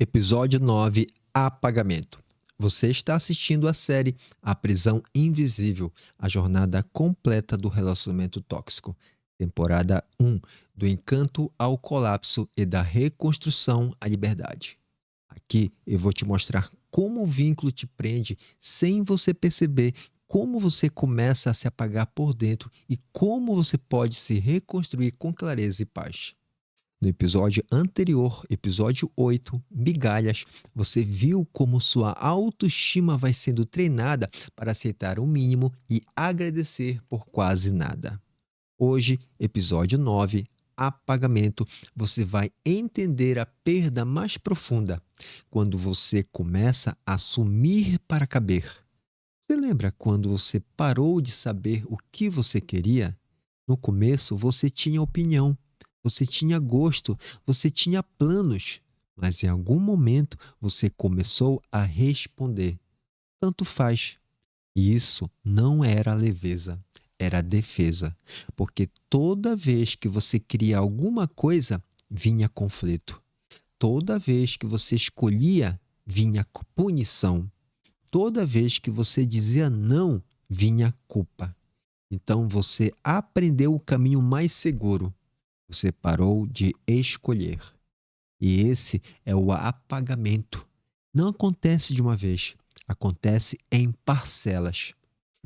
Episódio 9: Apagamento. Você está assistindo a série A Prisão Invisível, a jornada completa do relacionamento tóxico. Temporada 1: Do encanto ao colapso e da reconstrução à liberdade. Aqui eu vou te mostrar como o vínculo te prende sem você perceber, como você começa a se apagar por dentro e como você pode se reconstruir com clareza e paz. No episódio anterior, episódio 8, Migalhas, você viu como sua autoestima vai sendo treinada para aceitar o mínimo e agradecer por quase nada. Hoje, episódio 9, Apagamento, você vai entender a perda mais profunda, quando você começa a sumir para caber. Você lembra quando você parou de saber o que você queria? No começo você tinha opinião, você tinha gosto, você tinha planos, mas em algum momento você começou a responder. Tanto faz. E isso não era leveza, era defesa, porque toda vez que você queria alguma coisa, vinha conflito. Toda vez que você escolhia, vinha punição. Toda vez que você dizia não, vinha culpa. Então você aprendeu o caminho mais seguro. Você parou de escolher. E esse é o apagamento. Não acontece de uma vez, acontece em parcelas.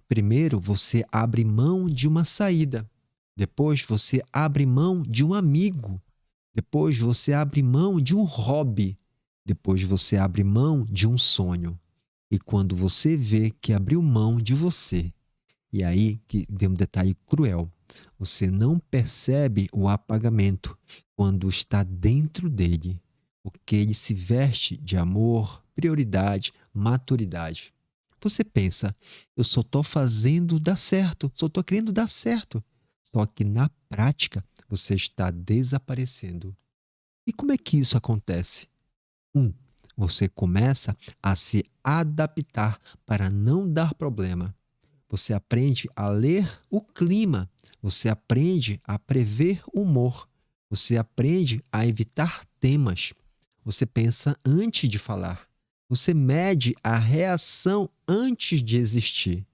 Primeiro você abre mão de uma saída. Depois você abre mão de um amigo. Depois você abre mão de um hobby. Depois você abre mão de um sonho. E quando você vê que abriu mão de você, e aí que tem um detalhe cruel, você não percebe o apagamento quando está dentro dele, porque ele se veste de amor, prioridade, maturidade. Você pensa, eu só estou fazendo dar certo, só estou querendo dar certo. Só que na prática você está desaparecendo. E como é que isso acontece? Você começa a se adaptar para não dar problema. Você aprende a ler o clima. Você aprende a prever o humor. Você aprende a evitar temas. Você pensa antes de falar. Você mede a reação antes de existir.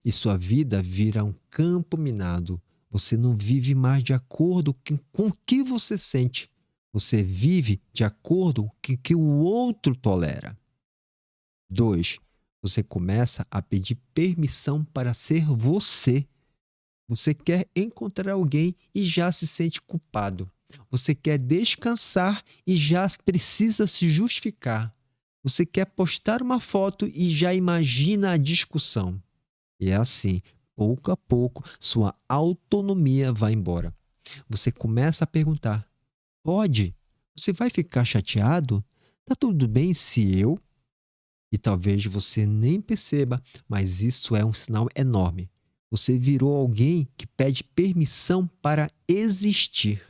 E sua vida vira um campo minado. Você não vive mais de acordo com o que você sente. Você vive de acordo com o que o outro tolera. 2. Você começa a pedir permissão para ser você. Você quer encontrar alguém e já se sente culpado. Você quer descansar e já precisa se justificar. Você quer postar uma foto e já imagina a discussão. E é assim, pouco a pouco, sua autonomia vai embora. Você começa a perguntar: pode? Você vai ficar chateado? Tá tudo bem se eu? E talvez você nem perceba, mas isso é um sinal enorme. Você virou alguém que pede permissão para existir.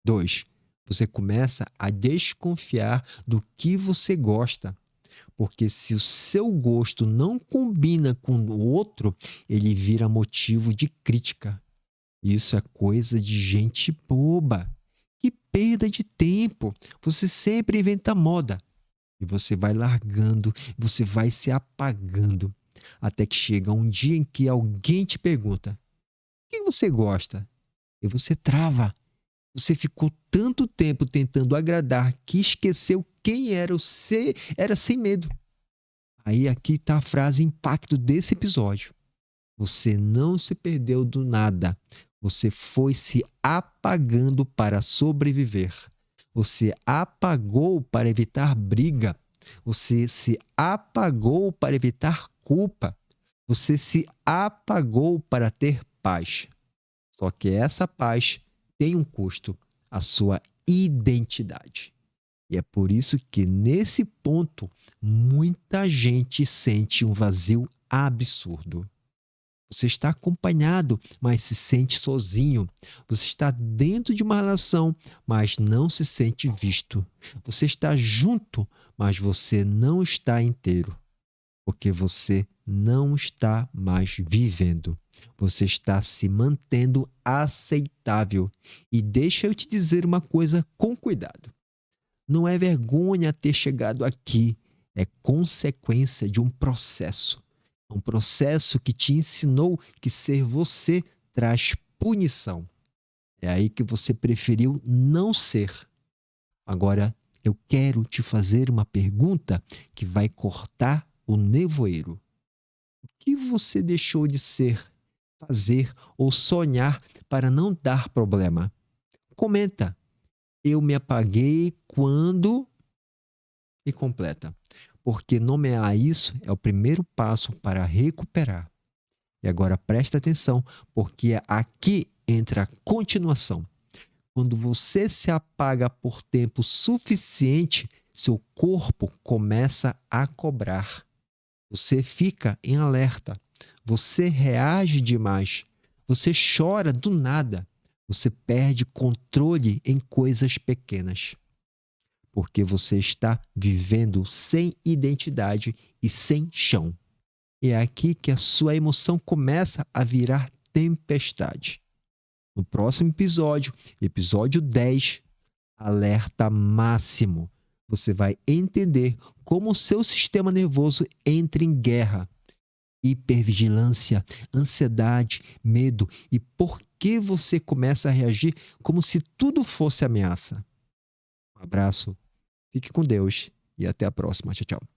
2. Você começa a desconfiar do que você gosta. Porque se o seu gosto não combina com o outro, ele vira motivo de crítica. Isso é coisa de gente boba. Que perda de tempo. Você sempre inventa moda. E você vai largando, você vai se apagando. Até que chega um dia em que alguém te pergunta: o que você gosta? E você trava. Você ficou tanto tempo tentando agradar que esqueceu quem era era sem medo. Aí aqui está a frase impacto desse episódio. Você não se perdeu do nada. Você foi se apagando para sobreviver. Você apagou para evitar briga. Você se apagou para evitar culpa. Você se apagou para ter paz. Só que essa paz tem um custo, a sua identidade. E é por isso que, nesse ponto, muita gente sente um vazio absurdo. Você está acompanhado, mas se sente sozinho. Você está dentro de uma relação, mas não se sente visto. Você está junto, mas você não está inteiro. Porque você não está mais vivendo. Você está se mantendo aceitável. E deixa eu te dizer uma coisa com cuidado. Não é vergonha ter chegado aqui, é consequência de um processo. Um processo que te ensinou que ser você traz punição. É aí que você preferiu não ser. Agora, eu quero te fazer uma pergunta que vai cortar o nevoeiro. O que você deixou de ser, fazer ou sonhar para não dar problema? Comenta. Eu me apaguei quando e completa. Porque nomear isso é o primeiro passo para recuperar. E agora presta atenção, porque aqui entra a continuação. Quando você se apaga por tempo suficiente, seu corpo começa a cobrar. Você fica em alerta. Você reage demais. Você chora do nada. Você perde controle em coisas pequenas. Porque você está vivendo sem identidade e sem chão. É aqui que a sua emoção começa a virar tempestade. No próximo episódio, episódio 10, alerta máximo. Você vai entender como o seu sistema nervoso entra em guerra. Hipervigilância, ansiedade, medo e por que você começa a reagir como se tudo fosse ameaça. Um abraço, fique com Deus e até a próxima. Tchau, tchau.